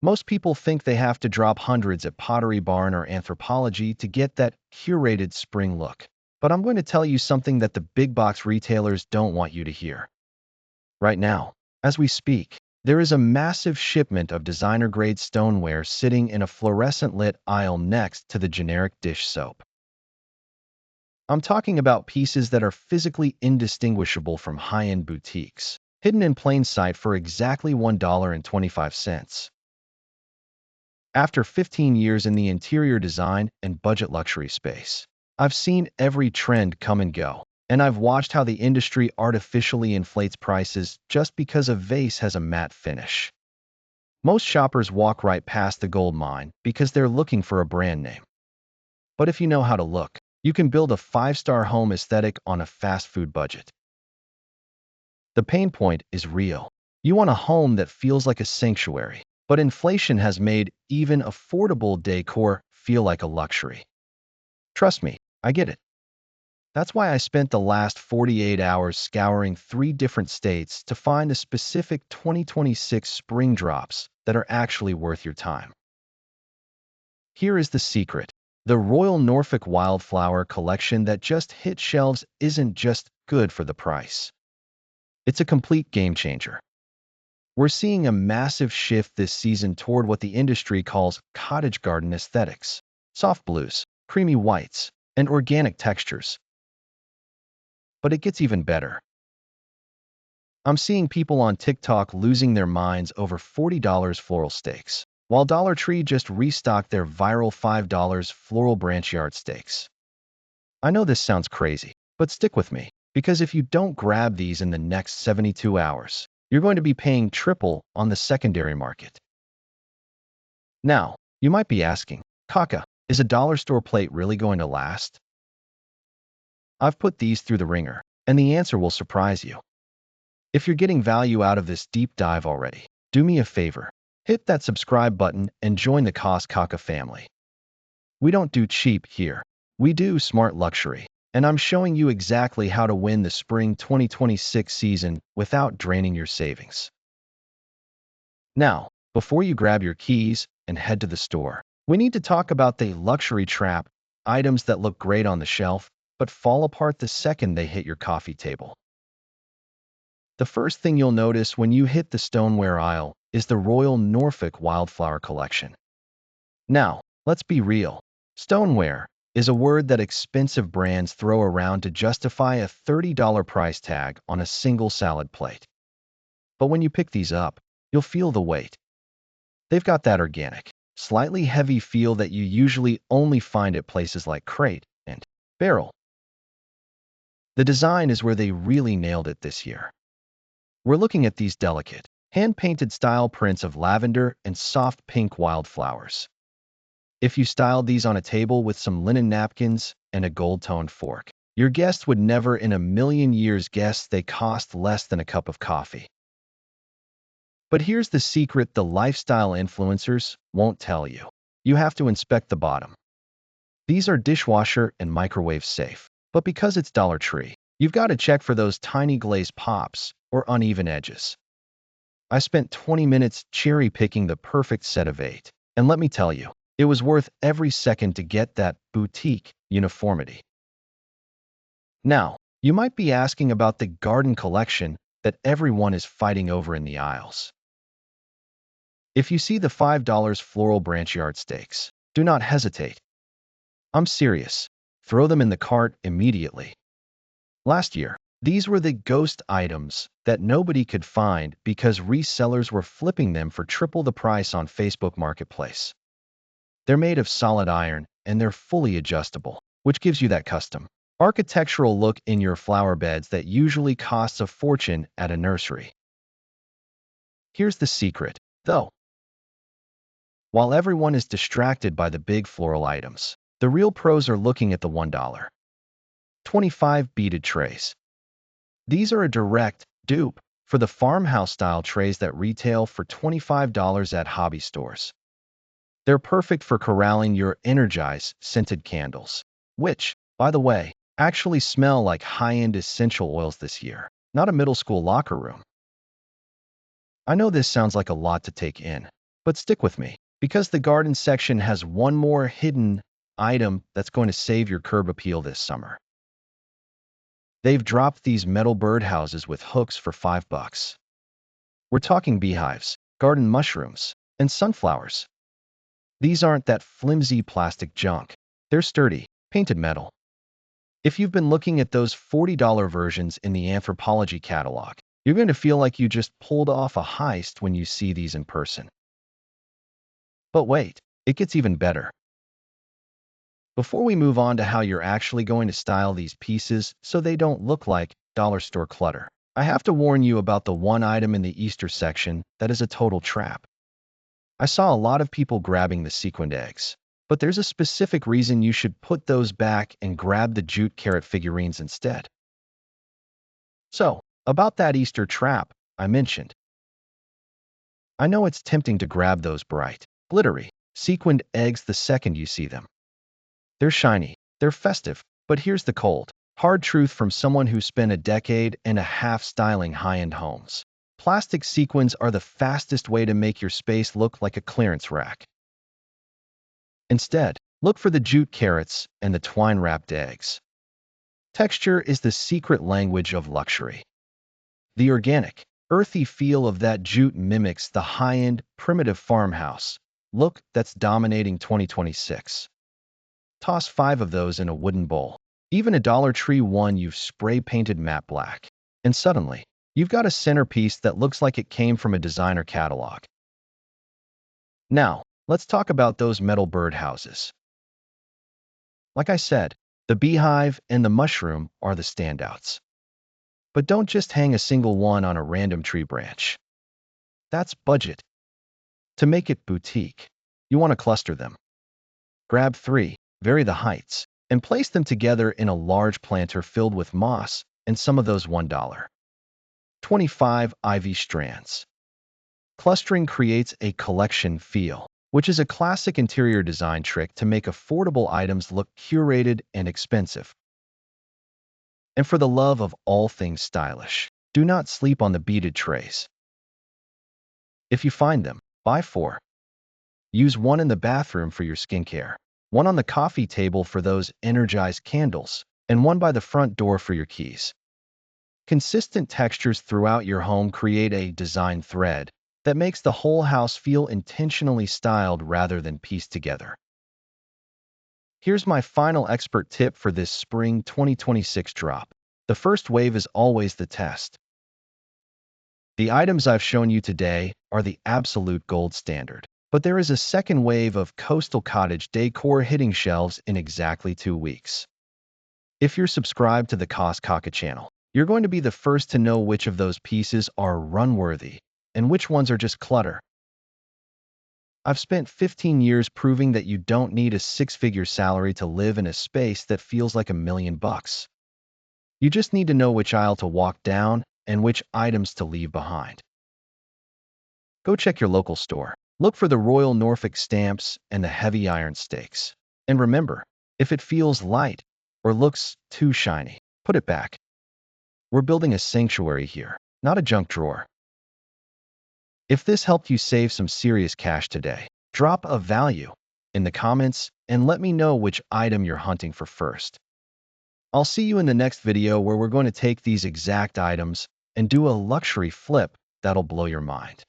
Most people think they have to drop hundreds at Pottery Barn or Anthropology to get that curated spring look. But I'm going to tell you something that the big box retailers don't want you to hear. Right now, as we speak, there is a massive shipment of designer-grade stoneware sitting in a fluorescent-lit aisle next to the generic dish soap. I'm talking about pieces that are physically indistinguishable from high-end boutiques, hidden in plain sight for exactly $1.25. After 15 years in the interior design and budget luxury space, I've seen every trend come and go, and I've watched how the industry artificially inflates prices just because a vase has a matte finish. Most shoppers walk right past the gold mine because they're looking for a brand name. But if you know how to look, you can build a five-star home aesthetic on a fast food budget. The pain point is real. You want a home that feels like a sanctuary, but inflation has made even affordable decor feel like a luxury. Trust me, I get it. That's why I spent the last 48 hours scouring 3 different states to find a specific 2026 spring drops that are actually worth your time. Here is the secret. The Royal Norfolk Wildflower collection that just hit shelves isn't just good for the price. It's a complete game changer. We're seeing a massive shift this season toward what the industry calls cottage garden aesthetics, soft blues, creamy whites, and organic textures. But it gets even better. I'm seeing people on TikTok losing their minds over $40 floral stakes, while Dollar Tree just restocked their viral $5 floral branch yard stakes. I know this sounds crazy, but stick with me, because if you don't grab these in the next 72 hours, you're going to be paying triple on the secondary market. Now, you might be asking, Kaka, is a dollar store plate really going to last? I've put these through the ringer, and the answer will surprise you. If you're getting value out of this deep dive already, do me a favor. Hit that subscribe button and join the Cost Kaka family. We don't do cheap here. We do smart luxury. And I'm showing you exactly how to win the spring 2026 season without draining your savings. Now, before you grab your keys and head to the store, we need to talk about the luxury trap, items that look great on the shelf, but fall apart the second they hit your coffee table. The first thing you'll notice when you hit the stoneware aisle is the Royal Norfolk Wildflower collection. Now, let's be real. Stoneware is a word that expensive brands throw around to justify a $30 price tag on a single salad plate. But when you pick these up, you'll feel the weight. They've got that organic, slightly heavy feel that you usually only find at places like Crate and Barrel. The design is where they really nailed it this year. We're looking at these delicate, hand-painted style prints of lavender and soft pink wildflowers. If you styled these on a table with some linen napkins and a gold-toned fork, your guest would never in a million years guess they cost less than a cup of coffee. But here's the secret the lifestyle influencers won't tell you. You have to inspect the bottom. These are dishwasher and microwave safe, but because it's Dollar Tree, you've got to check for those tiny glazed pops or uneven edges. I spent 20 minutes cherry-picking the perfect set of 8, and let me tell you, it was worth every second to get that boutique uniformity. Now, you might be asking about the garden collection that everyone is fighting over in the aisles. If you see the $5 floral branch yard stakes, do not hesitate. I'm serious. Throw them in the cart immediately. Last year, these were the ghost items that nobody could find because resellers were flipping them for triple the price on Facebook Marketplace. They're made of solid iron, and they're fully adjustable, which gives you that custom, architectural look in your flower beds that usually costs a fortune at a nursery. Here's the secret, though. While everyone is distracted by the big floral items, the real pros are looking at the $1.25 beaded trays. These are a direct dupe for the farmhouse-style trays that retail for $25 at hobby stores. They're perfect for corralling your Energize scented candles, which, by the way, actually smell like high-end essential oils this year, not a middle school locker room. I know this sounds like a lot to take in, But stick with me, because the garden section has one more hidden item that's going to save your curb appeal this summer. They've dropped these metal birdhouses with hooks for $5. We're talking beehives, garden mushrooms, and sunflowers. These aren't that flimsy plastic junk. They're sturdy, painted metal. If you've been looking at those $40 versions in the Anthropology catalog, you're going to feel like you just pulled off a heist when you see these in person. But wait, it gets even better. Before we move on to how you're actually going to style these pieces so they don't look like dollar store clutter, I have to warn you about the one item in the Easter section that is a total trap. I saw a lot of people grabbing the sequined eggs, but there's a specific reason you should put those back and grab the jute carrot figurines instead. So, about that Easter trap I mentioned. I know it's tempting to grab those bright, glittery, sequined eggs the second you see them. They're shiny, they're festive, but here's the cold, hard truth from someone who spent a decade and a half styling high-end homes. Plastic sequins are the fastest way to make your space look like a clearance rack. Instead, look for the jute carrots and the twine-wrapped eggs. Texture is the secret language of luxury. The organic, earthy feel of that jute mimics the high-end, primitive farmhouse look that's dominating 2026. Toss 5 of those in a wooden bowl, even a Dollar Tree one you've spray-painted matte black, and suddenly, you've got a centerpiece that looks like it came from a designer catalog. Now, let's talk about those metal birdhouses. Like I said, the beehive and the mushroom are the standouts. But don't just hang a single one on a random tree branch. That's budget. To make it boutique, you want to cluster them. Grab 3, vary the heights, and place them together in a large planter filled with moss and some of those $1.25 ivy strands. Clustering creates a collection feel, which is a classic interior design trick to make affordable items look curated and expensive. And for the love of all things stylish, do not sleep on the beaded trays. If you find them, buy 4. Use one in the bathroom for your skincare, one on the coffee table for those energized candles, and one by the front door for your keys. Consistent textures throughout your home create a design thread that makes the whole house feel intentionally styled rather than pieced together. Here's my final expert tip for this spring 2026 drop. The first wave is always the test. The items I've shown you today are the absolute gold standard, but there is a second wave of coastal cottage decor hitting shelves in exactly 2 weeks. If you're subscribed to the Kaka channel, you're going to be the first to know which of those pieces are run-worthy and which ones are just clutter. I've spent 15 years proving that you don't need a 6-figure salary to live in a space that feels like $1 million. You just need to know which aisle to walk down and which items to leave behind. Go check your local store. Look for the Royal Norfolk stamps and the heavy iron stakes. And remember, if it feels light or looks too shiny, put it back. We're building a sanctuary here, not a junk drawer. If this helped you save some serious cash today, drop a value in the comments and let me know which item you're hunting for first. I'll see you in the next video where we're going to take these exact items and do a luxury flip that'll blow your mind.